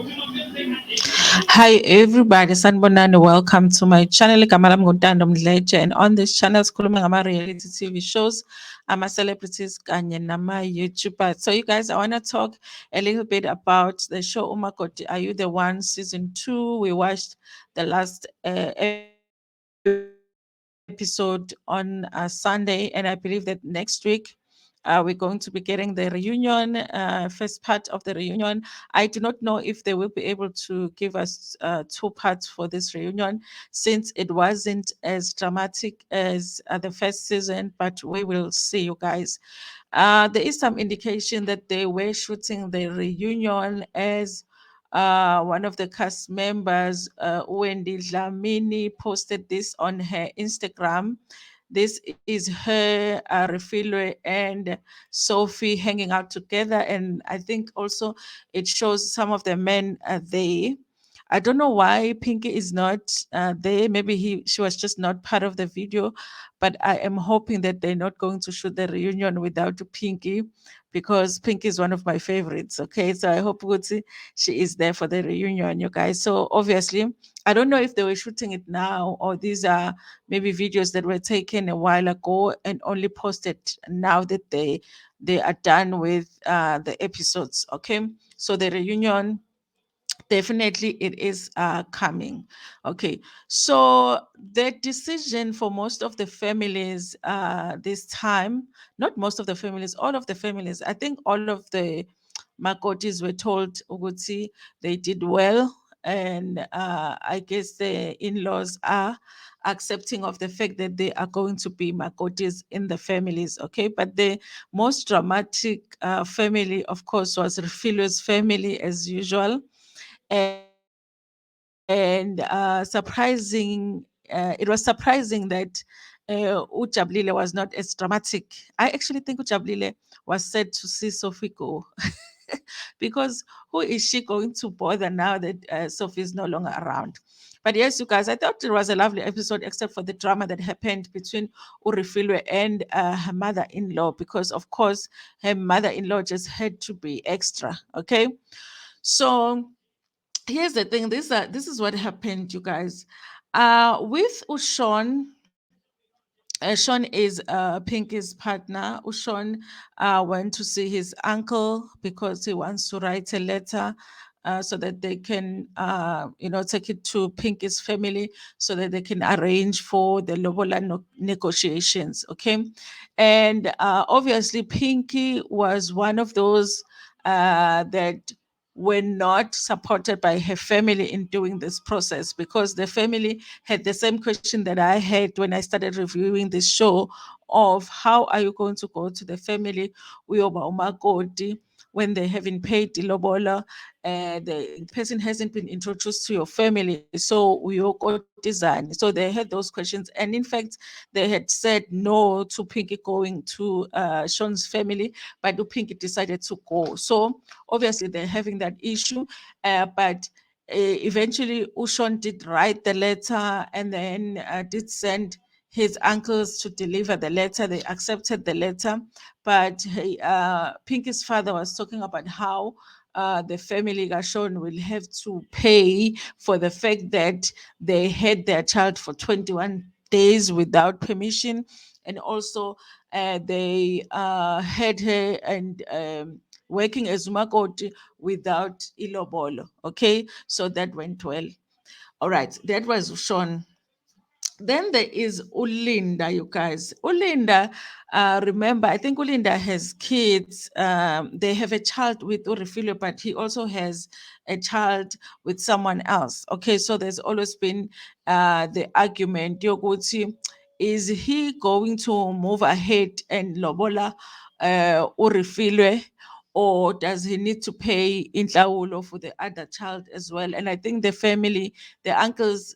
Hi everybody, sanibonani. Welcome to my channel. Igama lami nguNtando Mdletshe, and on this channel sikhuluma ngama-reality TV shows, ama-celebrities kanye nama-YouTubers. So you guys, I want to talk a little bit about the show Makoti. Are You the One season 2? We watched the last episode on Sunday, and I believe that next week we're going to be getting the reunion, first part of the reunion. I do not know if they will be able to give us two parts for this reunion, since it wasn't as dramatic as the first season, but we will see, you guys. There is some indication that they were shooting the reunion as one of the cast members, Wendy Dlamini, posted this on her Instagram. This is her, Refiloe, and Sophie hanging out together. And I think also it shows some of the men there. I don't know why Pinky is not there. Maybe she was just not part of the video, but I am hoping that they're not going to shoot the reunion without Pinky, because Pinky is one of my favorites. Okay, so I hope Gucci, she is there for the reunion, you guys. So obviously, I don't know if they were shooting it now or these are maybe videos that were taken a while ago and only posted now that they are done with the episodes. Okay, so the reunion, definitely it is coming. Okay, so the decision for most of the families this time, not most of the families, all of the families, I think all of the Makotis were told Uguti they did well, and I guess the in-laws are accepting of the fact that they are going to be Makotis in the families. Okay, but the most dramatic family, of course, was Refiloe's family as usual. And it was surprising that Ujabulile was not as dramatic. I actually think Ujabulile was sad to see Sophie go. Because who is she going to bother now that Sophie is no longer around? But yes, you guys, I thought it was a lovely episode, except for the drama that happened between Urifilwe and her mother-in-law, because of course her mother-in-law just had to be extra. Okay, so here's the thing. This is what happened, you guys. With Ushon, Sean is Pinky's partner. Ushon went to see his uncle because he wants to write a letter so that they can, take it to Pinky's family so that they can arrange for the Lobola negotiations. Okay. And obviously, Pinky was one of those that were not supported by her family in doing this process, because the family had the same question that I had when I started reviewing this show of how are you going to go to the family uyoba umakoti when they haven't paid the lobola, the person hasn't been introduced to your family, so uyokotizani. So they had those questions, and in fact they had said no to Pinky going to Sean's family, but Pinky decided to go. So obviously they're having that issue, but eventually Ushon did write the letter and then did send his uncles to deliver the letter. They accepted the letter, but Pinky's father was talking about how the family Gashon will have to pay for the fact that they had their child for 21 days without permission, and also they had her and working as Makoti without ilobolo. Okay, so that went well. All right, that was Sean. Then there is Ulinda, you guys. Ulinda, remember, I think Ulinda has kids. They have a child with Urifilio, but he also has a child with someone else. Okay, so there's always been the argument, Yoguti, is he going to move ahead and Lobola Urifilwe? Or does he need to pay intlawulo for the other child as well? And I think the family, the uncles,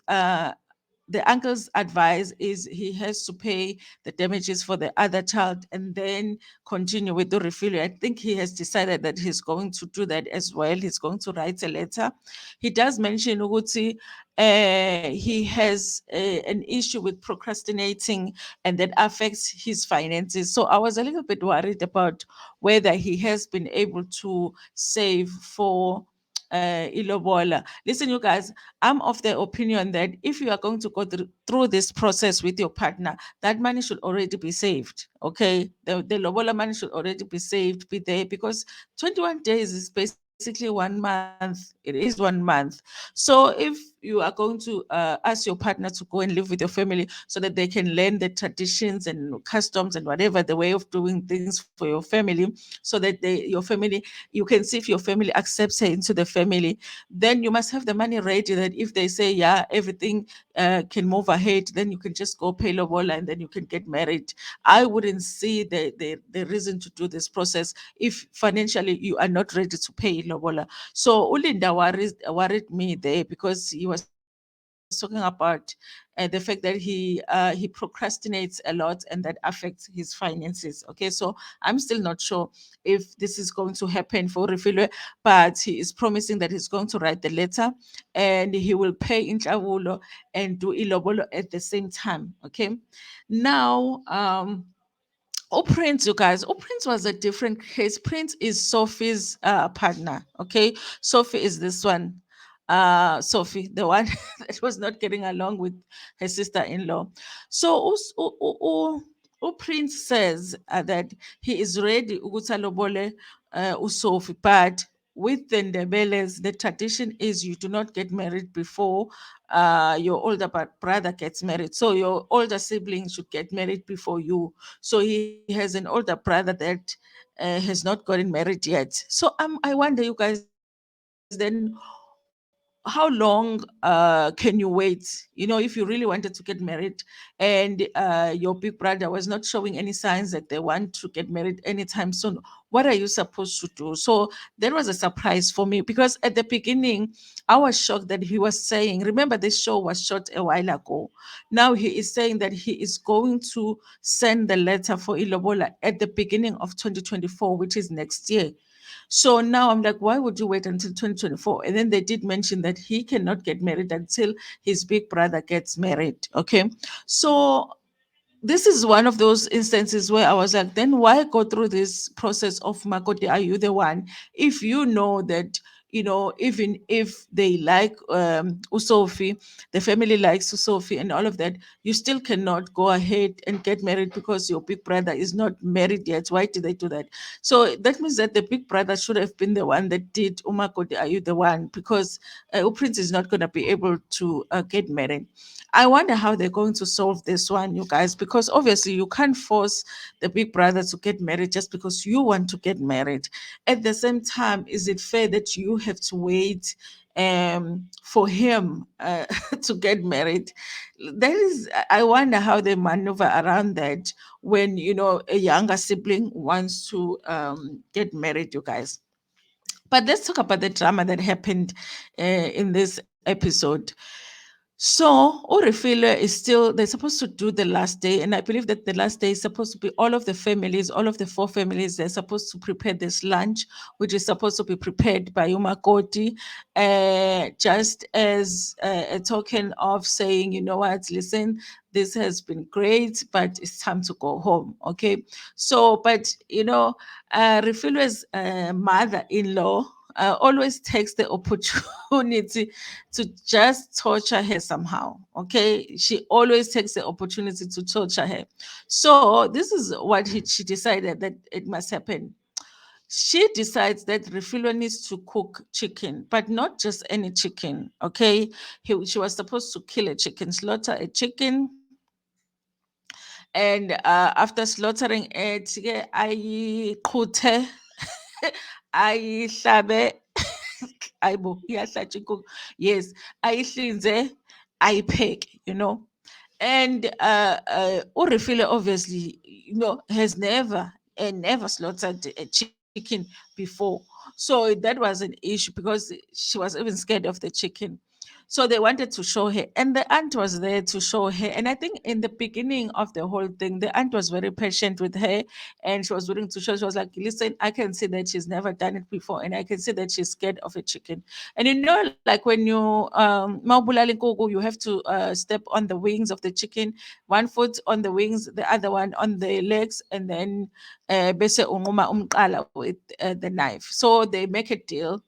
the uncle's advice is he has to pay the damages for the other child and then continue with the refill. I think he has decided that he's going to do that as well. He's going to write a letter. He does mention Uguti, he has an issue with procrastinating, and that affects his finances. So I was a little bit worried about whether he has been able to save for ilobola. Listen, you guys, I'm of the opinion that if you are going to go through this process with your partner, that money should already be saved. Okay, the lobola money should already be saved, be there, because 21 days is basically 1 month. It is 1 month. So if you are going to ask your partner to go and live with your family so that they can learn the traditions and customs and whatever the way of doing things for your family, so that your family, you can see if your family accepts her into the family, then you must have the money ready that if they say, yeah, everything can move ahead, then you can just go pay lobola and then you can get married. I wouldn't see the reason to do this process if financially you are not ready to pay lobola. So Ulinda worried me there because he was talking about the fact that he procrastinates a lot and that affects his finances. Okay, so I'm still not sure if this is going to happen for Refiloe, but he is promising that he's going to write the letter and he will pay inhlabulo and do ilobolo at the same time. Okay, now Prince, you guys. Prince was a different case. Prince is Sophie's partner. Okay, Sophie is this one. Sophie, the one that was not getting along with her sister-in-law. So Prince says that he is ready ukuthi alobole uSophie, but with the Ndebeles, the tradition is you do not get married before your older brother gets married. So your older siblings should get married before you. So he has an older brother that has not gotten married yet. So I wonder, you guys, then how long can you wait? If you really wanted to get married and your big brother was not showing any signs that they want to get married anytime soon, what are you supposed to do? So that was a surprise for me because at the beginning, I was shocked that he was saying, remember, this show was shot a while ago. Now he is saying that he is going to send the letter for Ilobola at the beginning of 2024, which is next year. So now I'm like, why would you wait until 2024? And then they did mention that he cannot get married until his big brother gets married. Okay. So this is one of those instances where I was like, then why go through this process of Makoti? Are you the one? If you know that, even if they like Usofi, the family likes Usofi and all of that, you still cannot go ahead and get married because your big brother is not married yet. Why did they do that? So that means that the big brother should have been the one that did Umakoti, are you the one? Because Prince is not going to be able to get married. I wonder how they're going to solve this one, you guys, because obviously you can't force the big brother to get married just because you want to get married. At the same time, is it fair that you have to wait for him to get married? I wonder how they maneuver around that when, a younger sibling wants to get married, you guys. But let's talk about the drama that happened in this episode. So, Orifile is still, they're supposed to do the last day. And I believe that the last day is supposed to be all of the families, all of the four families, they're supposed to prepare this lunch, which is supposed to be prepared by Umakoti, just as a token of saying, you know what, listen, this has been great, but it's time to go home. Okay. So, but, Refile's mother in law always takes the opportunity to just torture her somehow. Okay, she always takes the opportunity to torture her. So this is what she decided that it must happen. She decides that Refilo needs to cook chicken, but not just any chicken. Okay, she was supposed to kill a chicken, slaughter a chicken, and after slaughtering it, ke ayiqhuthe, ayihlabe, ayibo, iyahlatshwa inkukhu. Yes, ayihlinze, ayipheke. And Urifile obviously, has never and never slaughtered a chicken before. So that was an issue because she was even scared of the chicken. So they wanted to show her, and the aunt was there to show her. And I think in the beginning of the whole thing, the aunt was very patient with her and she was willing to show. She was like, listen, I can see that she's never done it before, and I can see that she's scared of a chicken. And like when you mawubulala inkukhu, you have to step on the wings of the chicken, one foot on the wings, the other one on the legs, and then bese unquma umqala with the knife. So they make a deal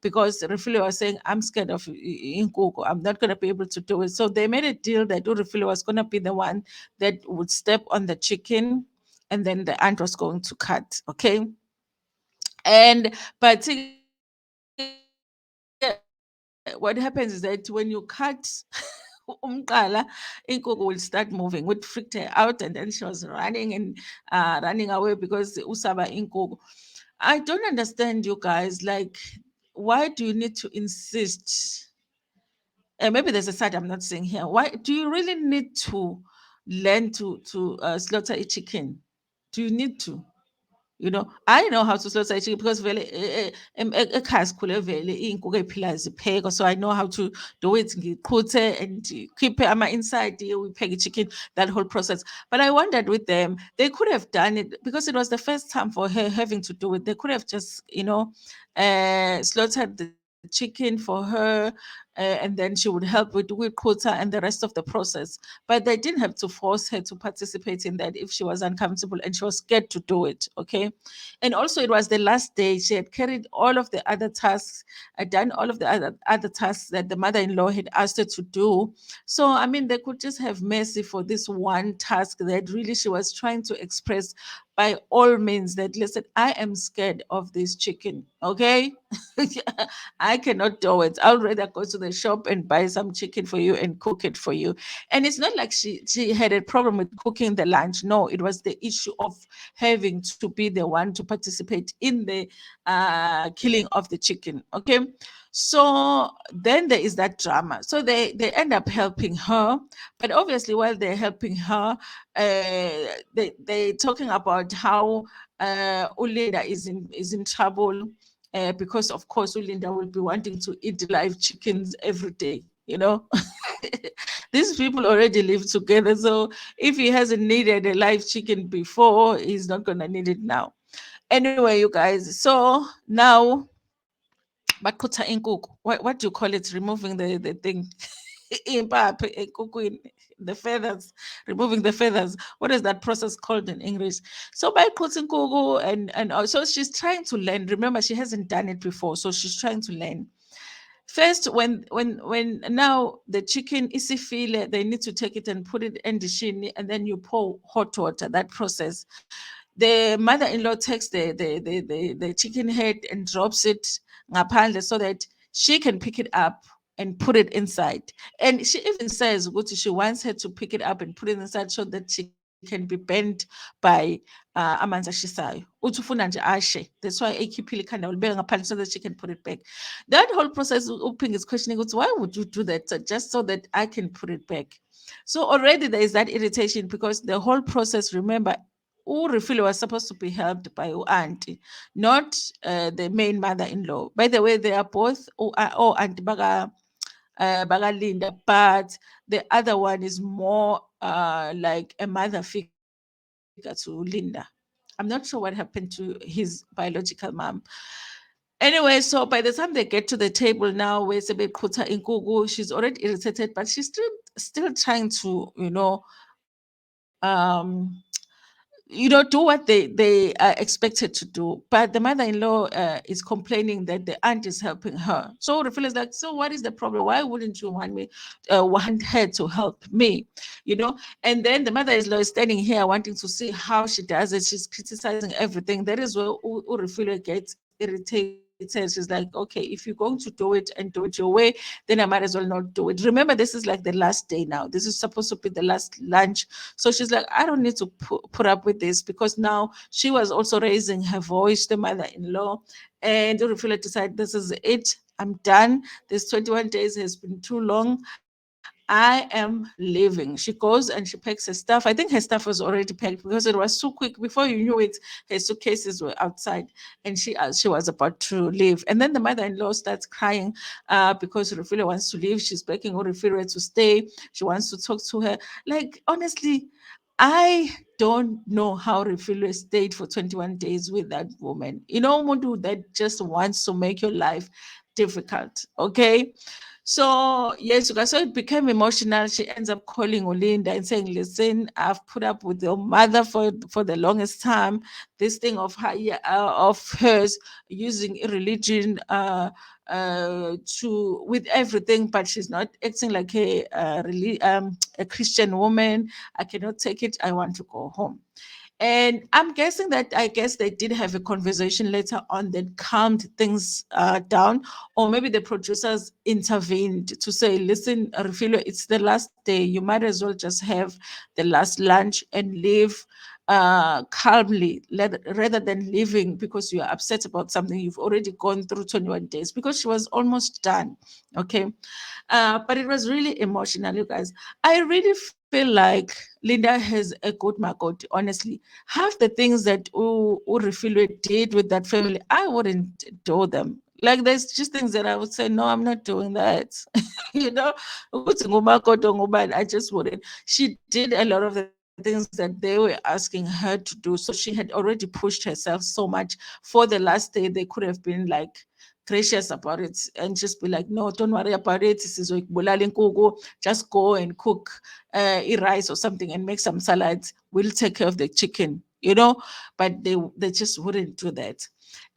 because Refiloe was saying, I'm scared of Inkuku. I'm not going to be able to do it. So they made a deal that Refiloe was going to be the one that would step on the chicken, and then the aunt was going to cut. Okay. And but what happens is that when you cut umqala, inkukhu will start moving, would freaked her out, and then she was running and running away because usaba inkukhu. I don't understand you guys. Like, why do you need to insist? And maybe there's a side I'm not saying here. Why do you really need to learn to slaughter a chicken? Do you need to? You know, I know how to slaughter a chicken because vele ekhaya sikhule vele iy'nkukhu ey'philayo ziphekwa, so I know how to do it. Ngiqhuthe and keep inside, we peg chicken, that whole process. But I wondered with them, they could have done it because it was the first time for her having to do it. They could have just, slaughtered the chicken for her, and then she would help with quota and the rest of the process. But they didn't have to force her to participate in that if she was uncomfortable and she was scared to do it. Okay. And also, it was the last day. She had carried all of the other tasks, done all of the other tasks that the mother-in-law had asked her to do. So, I mean, they could just have mercy for this one task that really she was trying to express by all means that, listen, I am scared of this chicken. Okay. I cannot do it. I'll rather go to the shop and buy some chicken for you and cook it for you. And it's not like she had a problem with cooking the lunch. No, it was the issue of having to be the one to participate in the killing of the chicken. Okay. So then there is that drama. So they end up helping her, but obviously while they're helping her, they talking about how Ulinda is in trouble, because of course Ulinda will be wanting to eat live chickens every day. These people already live together, so if he hasn't needed a live chicken before, he's not gonna need it now. Anyway, you guys, so now bakutha inkukhu. What do you call it? Removing the thing. Impaphi enkukwini, the feathers, removing the feathers. What is that process called in English? So by putting kuku and so she's trying to learn. Remember, she hasn't done it before, so she's trying to learn. First, when now the chicken is file, they need to take it and put it in the shini, and then you pour hot water. That process. The mother-in-law takes the chicken head and drops it ngaphandle so that she can pick it up and put it inside. And she even says ukuthi she wants her to pick it up and put it inside so that she can be bent by amanzi ashisayo. Uthi ufuna nje ashe. That's why ekhiphile ikhanda ulibeka ngaphandle so that she can put it back. That whole process, Uping is questioning, why would you do that? So just so that I can put it back. So already there is that irritation because the whole process, remember, Refiloe was supposed to be helped by auntie, not the main mother-in-law. By the way, they are both auntie Bagalinda, but the other one is more like a mother figure to Linda. I'm not sure what happened to his biological mom. Anyway, so by the time they get to the table now, where Sebe Khuta in Gugu, she's already irritated, but she's still trying to, do what they are expected to do. But the mother-in-law is complaining that the aunt is helping her. So Refiloe is like, so what is the problem? Why wouldn't you want her to help me? And then the mother-in-law is standing here wanting to see how she does it. She's criticizing everything. That is where Refiloe gets irritated. She's like, okay, if you're going to do it and do it your way, then I might as well not do it. Remember, this is like the last day now. This is supposed to be the last lunch. So she's like, I don't need to put up with this because now she was also raising her voice, the mother-in-law. And Refiloe decided, this is it. I'm done. This 21 days has been too long. I am leaving. She goes and she packs her stuff. I think her stuff was already packed because it was so quick. Before you knew it, her suitcases were outside, and she was about to leave. And then the mother-in-law starts crying because Refiloe wants to leave. She's begging Refiloe to stay. She wants to talk to her. Like, honestly, I don't know how Refiloe stayed for 21 days with that woman. Umuntu that just wants to make your life difficult. Okay. So yes, you guys, so it became emotional. She ends up calling Olinda and saying, "Listen, I've put up with your mother for the longest time. This thing of her, yeah, of hers using religion to with everything, but she's not acting like a Christian woman. I cannot take it. I want to go home." And I'm guessing that I guess they did have a conversation later on that calmed things down, or maybe the producers intervened to say, "Listen, Refiloe, it's the last day. You might as well just have the last lunch and leave calmly, rather than leaving because you are upset about something you've already gone through 21 days." Because she was almost done. Okay. But it was really emotional, you guys. I really feel like Linda has a good Makoti, honestly. Half the things that Refiloe did with that family, I wouldn't do them. Like, there's just things that I would say, no, I'm not doing that. you know, ukuthi ngumakoti or ngubani, I just wouldn't. She did a lot of the things that they were asking her to do. So she had already pushed herself so much. For the last day, they could have been like gracious about it and just be like, no, don't worry about it. Sizoyibulala inkukhu. Just go and cook rice or something and make some salads. We'll take care of the chicken, But they just wouldn't do that.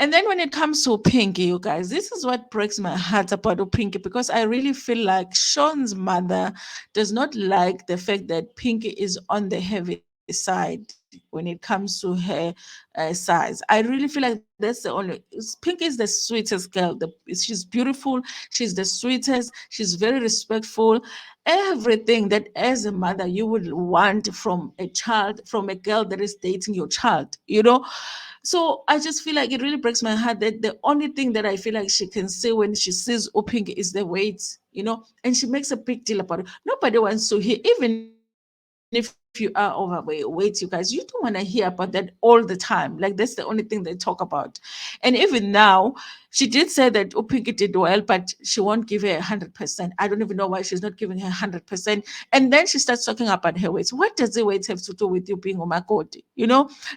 And then when it comes to Pinky, you guys, this is what breaks my heart about Pinky, because I really feel like Sean's mother does not like the fact that Pinky is on the heavy side when it comes to her size. I really feel like that's the only. Pinky is the sweetest girl. She's beautiful. She's the sweetest. She's very respectful. Everything that as a mother you would want from a child, from a girl that is dating your child. So I just feel like it really breaks my heart that the only thing that I feel like she can say when she sees Oping is the weight, and she makes a big deal about it. Nobody wants to hear, even if you are overweight, you guys, you don't want to hear about that all the time. Like, that's the only thing they talk about. And even now, she did say that Oping did well, but she won't give her 100%. I don't even know why she's not giving her 100%. And then she starts talking about her weight. What does the weight have to do with you being umakoti?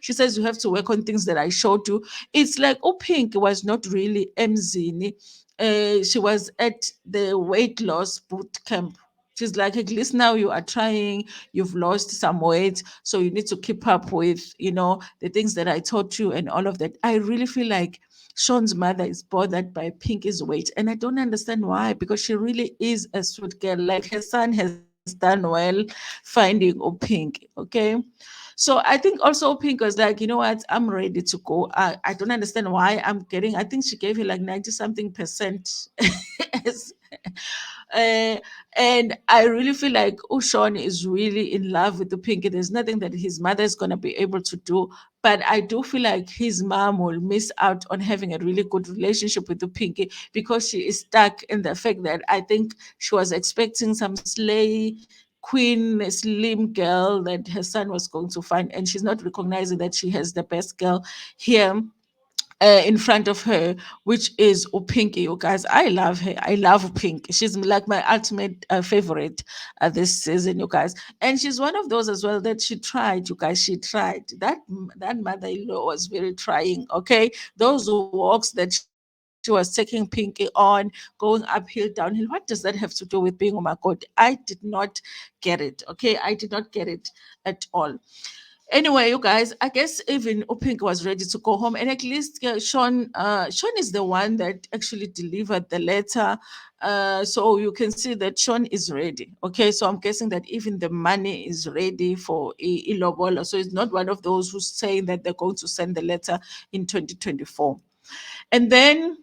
She says you have to work on things that I showed you. It's like Pink was not really emzini. She was at the weight loss boot camp. She's like, at least now you are trying, you've lost some weight, so you need to keep up with the things that I taught you and all of that. I really feel like Sean's mother is bothered by Pinky's weight, and I don't understand why, because she really is a sweet girl. Like, her son has done well finding Pink, okay? So I think also Pink was like, you know what, I'm ready to go. I don't understand why I think she gave her like 90 something percent. as- uh, and I really feel like Sean is really in love with the Pinky. There's nothing that his mother is going to be able to do. But I do feel like his mom will miss out on having a really good relationship with the Pinky, because she is stuck in the fact that I think she was expecting some slay queen, slim girl that her son was going to find, and she's not recognizing that she has the best girl here in front of her, which is Upinki. You guys, I love her. I love Upinki. She's like my ultimate favorite this season, you guys. And she's one of those as well that she tried, you guys. She tried. That mother-in-law was very trying. Okay, those walks that she was taking Pinky on, going uphill, downhill. What does that have to do with being oh my god? I did not get it. Okay, I did not get it at all. Anyway, you guys, I guess even Upink was ready to go home, and at least Sean is the one that actually delivered the letter. So you can see that Sean is ready. Okay, so I'm guessing that even the money is ready for Lobola. So it's not one of those who's saying that they're going to send the letter in 2024. And then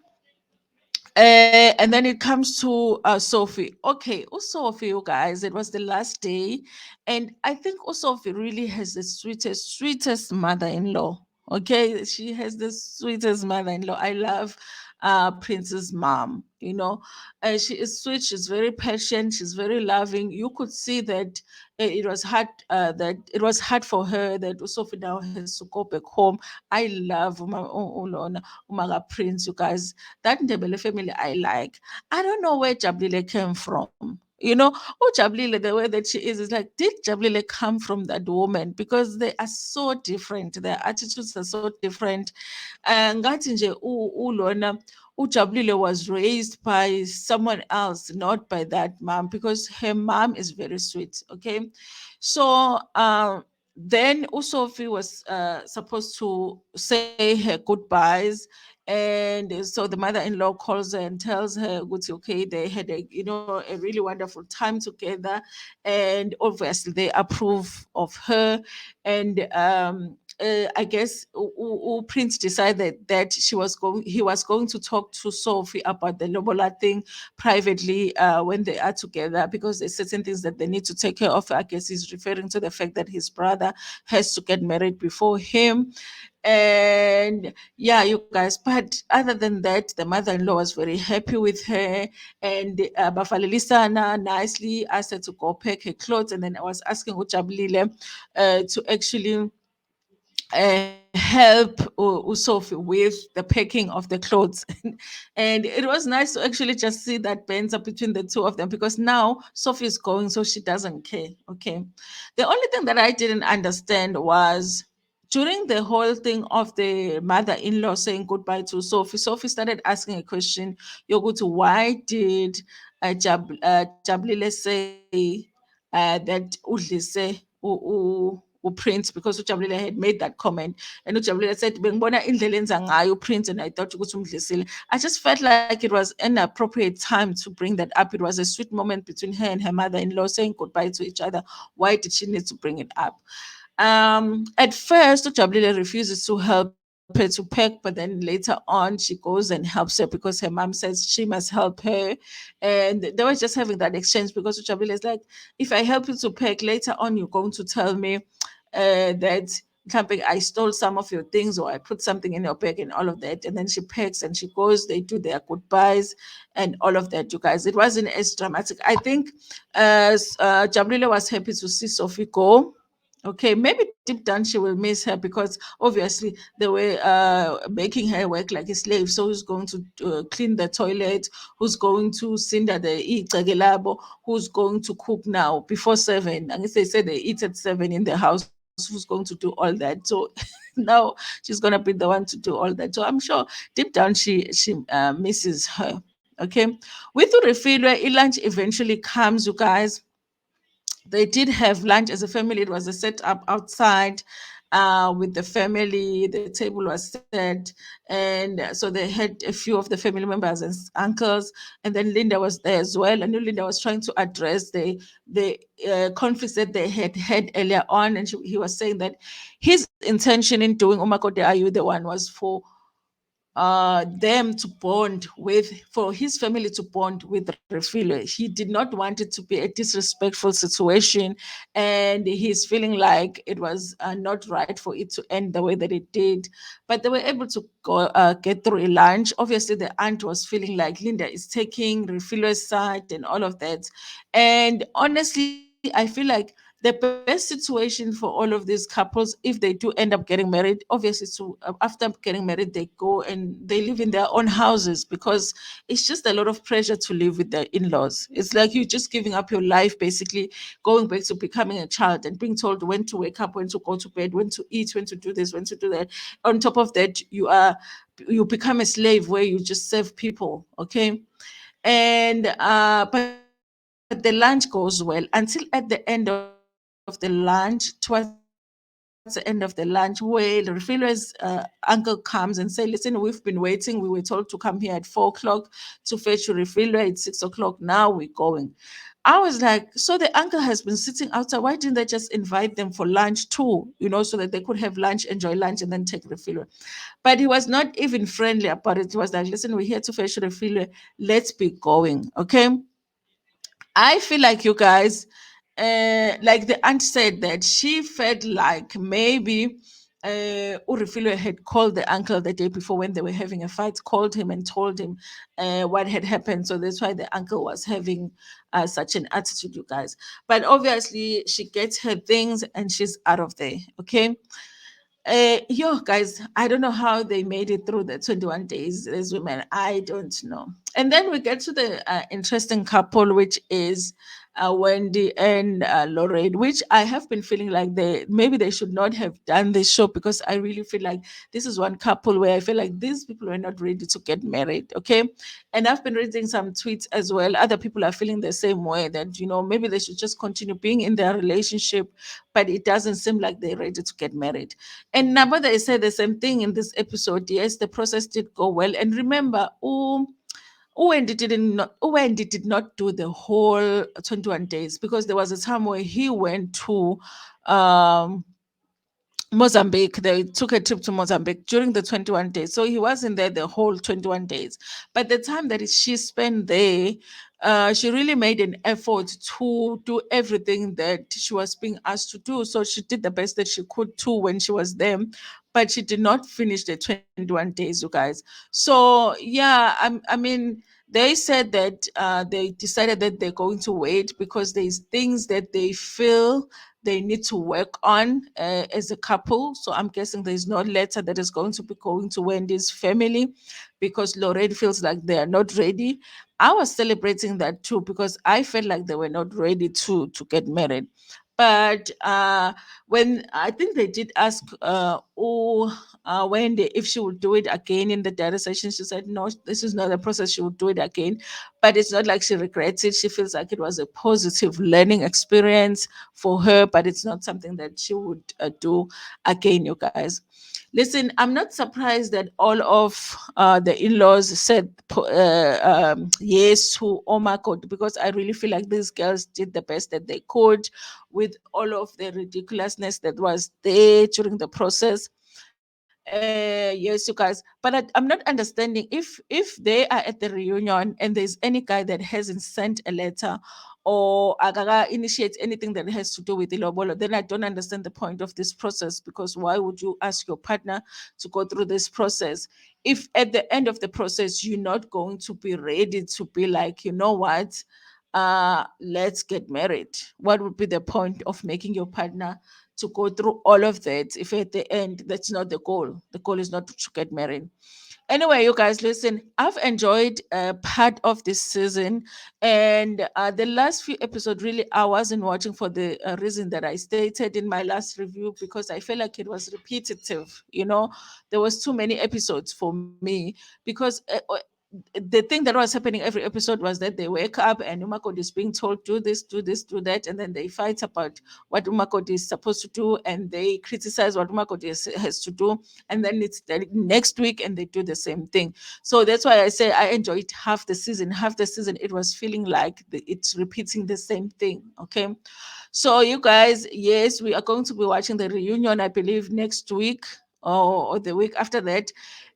and then it comes to Sophie. Okay, Sophie, you guys, it was the last day, and I think Sophie really has the sweetest mother-in-law. Okay, she has the sweetest mother-in-law. I love Prince's mom. She is sweet. She's very patient. She's very loving. You could see that it was hard. That it was hard for her that Sophie now has to go back home. I love Umaga Prince, you guys. That Ndebele family I like. I don't know where Jablile came from. Jablile, the way that she is like, did Jablile come from that woman? Because they are so different. Their attitudes are so different. Ngathi nje ulona Ujabulile was raised by someone else, not by that mom, because her mom is very sweet. Okay, so then Usofi was supposed to say her goodbyes, and so the mother-in-law calls her and tells her, okay, they had a really wonderful time together, and obviously they approve of her, and I guess Prince decided that he was going to talk to Sophie about the Lobola thing privately when they are together, because there's certain things that they need to take care of. I guess he's referring to the fact that his brother has to get married before him. And yeah, you guys, but other than that, the mother-in-law was very happy with her, and Bafalelisana nicely asked her to go pack her clothes, and then I was asking Ujabulile to actually help Usofi with the packing of the clothes. And it was nice to actually just see that banter between the two of them, because now Sophie is going, so she doesn't care. Okay. The only thing that I didn't understand was during the whole thing of the mother-in-law saying goodbye to Sophie, Sophie started asking a question. Yogutu, why did Jabulile say that Udlise Prince, because Ujabulile had made that comment, and Ujabulile said, "Bengibona indlela enza ngayo Prince," and I thought ukuthi umdlisile. I just felt like it was an appropriate time to bring that up. It was a sweet moment between her and her mother-in-law saying goodbye to each other. Why did she need to bring it up? At first, Ujabulile refuses to help her to pack, but then later on, she goes and helps her because her mom says she must help her. And they were just having that exchange, because Ujabulile is like, if I help you to pack, later on, you're going to tell me that something I stole some of your things, or I put something in your bag and all of that. And then she packs and she goes, they do their goodbyes and all of that, you guys. It wasn't as dramatic. I think Jabulile was happy to see Sophie go. Okay, maybe deep down she will miss her, because obviously they were making her work like a slave. So who's going to clean the toilet? Who's going to cinder the icegilabo? Who's going to cook now before 7? And if they say they eat at 7 in the house, who's going to do all that? So now she's gonna be the one to do all that. So I'm sure deep down she misses her. Okay, with Refiloe, lunch eventually comes, you guys. They did have lunch as a family. It was a set up outside with the family. The table was set, and so they had a few of the family members and uncles, and then Linda was there as well. I knew Linda was trying to address the conflicts that they had had earlier on, and he was saying that his intention in doing Umakode Ayu, the one, was for them to bond with, for his family to bond with Refiloe. He did not want it to be a disrespectful situation, and he's feeling like it was not right for it to end the way that it did. But they were able to go get through a lunch. Obviously, the aunt was feeling like Linda is taking Refiloe's side and all of that. And honestly, I feel like the best situation for all of these couples, if they do end up getting married, obviously to after getting married, they go and they live in their own houses, because it's just a lot of pressure to live with their in-laws. It's like you're just giving up your life, basically going back to becoming a child and being told when to wake up, when to go to bed, when to eat, when to do this, when to do that. On top of that, you become a slave where you just serve people. Okay. And but the lunch goes well until at the end of the lunch. Towards the end of the lunch, where Refiloe's uncle comes and say, "Listen, we've been waiting. We were told to come here at 4 o'clock to fetch Refiloe. It's 6 o'clock. Now we're going." I was like, so the uncle has been sitting outside. Why didn't they just invite them for lunch too? So that they could have lunch, enjoy lunch, and then take Refiloe. But he was not even friendly about it. He was like, "Listen, we're here to fetch Refiloe. Let's be going." Okay. I feel like, you guys, like the aunt said, that she felt like maybe Urifilo had called the uncle the day before when they were having a fight, called him and told him what had happened. So that's why the uncle was having such an attitude, you guys. But obviously, she gets her things and she's out of there. Okay. Yo, guys, I don't know how they made it through the 21 days as women. I don't know. And then we get to the interesting couple, which is Wendy and Lorraine, which I have been feeling like they should not have done this show, because I really feel like this is one couple where I feel like these people were not ready to get married. Okay. And I've been reading some tweets as well. Other people are feeling the same way, that, maybe they should just continue being in their relationship, but it doesn't seem like they're ready to get married. And Nabada they said the same thing in this episode. Yes, the process did go well. And remember, Wendy did not do the whole 21 days, because there was a time where he went to um Mozambique. They took a trip to Mozambique during the 21 days. So he wasn't there the whole 21 days. But the time that she spent there, she really made an effort to do everything that she was being asked to do. So she did the best that she could too when she was there. But she did not finish the 21 days, you guys. So yeah, I mean, they said that they decided that they're going to wait because there's things that they feel they need to work on as a couple. So I'm guessing there's no letter that is going to be going to Wendy's family, because Lorraine feels like they are not ready. I was celebrating that too, because I felt like they were not ready to get married. But when I think they did ask Wendy if she would do it again in the data session, she said no, this is not a process. She would do it again, but it's not like she regrets it. She feels like it was a positive learning experience for her, but it's not something that she would do again, you guys. Listen, I'm not surprised that all of the in-laws said yes to Makoti, because I really feel like these girls did the best that they could with all of the ridiculousness that was there during the process. Yes, you guys. But I'm not understanding if they are at the reunion and there's any guy that hasn't sent a letter or Agaga initiates anything that has to do with Lobola, then I don't understand the point of this process, because why would you ask your partner to go through this process if at the end of the process you're not going to be ready to be like, you know what? Let's get married. What would be the point of making your partner to go through all of that if at the end that's not the goal? The goal is not to get married. Anyway, you guys, listen, I've enjoyed part of this season, and the last few episodes, really, I wasn't watching for the reason that I stated in my last review, because I felt like it was repetitive. There was too many episodes for me, because the thing that was happening every episode was that they wake up and Umakod is being told, do this, do this, do that, and then they fight about what Umakod is supposed to do, and they criticize what Umakod has to do, and then it's the next week and they do the same thing. So that's why I say I enjoyed half the season. Half the season, it was feeling like it's repeating the same thing. Okay. So, you guys, yes, we are going to be watching the reunion, I believe, next week or the week after that.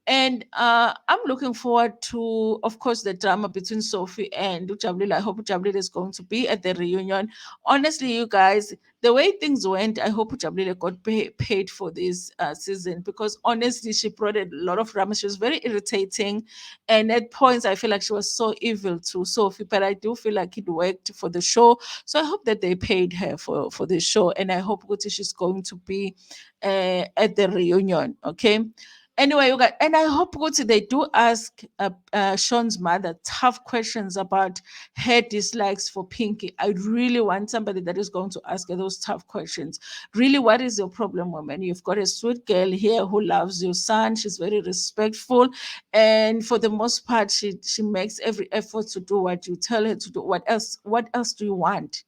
And I'm looking forward to, of course, the drama between Sophie and Ujabulile. I hope Ujabulile is going to be at the reunion. Honestly, you guys, the way things went, I hope Ujabulile got paid for this season, because honestly, she brought a lot of drama. She was very irritating. And at points, I feel like she was so evil to Sophie, but I do feel like it worked for the show. So I hope that they paid her for the show. And I hope Guti she's going to be at the reunion. Okay. Anyway, you guys, and I hope Guti they do ask Sean's mother tough questions about her dislikes for Pinky. I really want somebody that is going to ask her those tough questions. Really, what is your problem, woman? You've got a sweet girl here who loves your son. She's very respectful, and for the most part, she makes every effort to do what you tell her to do. What else? What else do you want?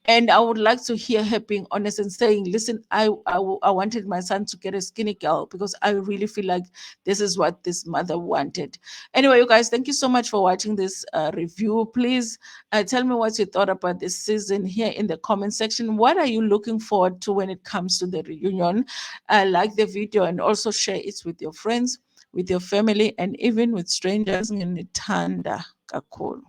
And I would like to hear her being honest and saying, listen, I wanted my son to get a skinny girl, because I really feel like this is what this mother wanted. Anyway, you guys, thank you so much for watching this review. Please tell me what you thought about this season here in the comment section. What are you looking forward to when it comes to the reunion? Like the video and also share it with your friends, with your family, and even with strangers. Nginithanda kakhulu.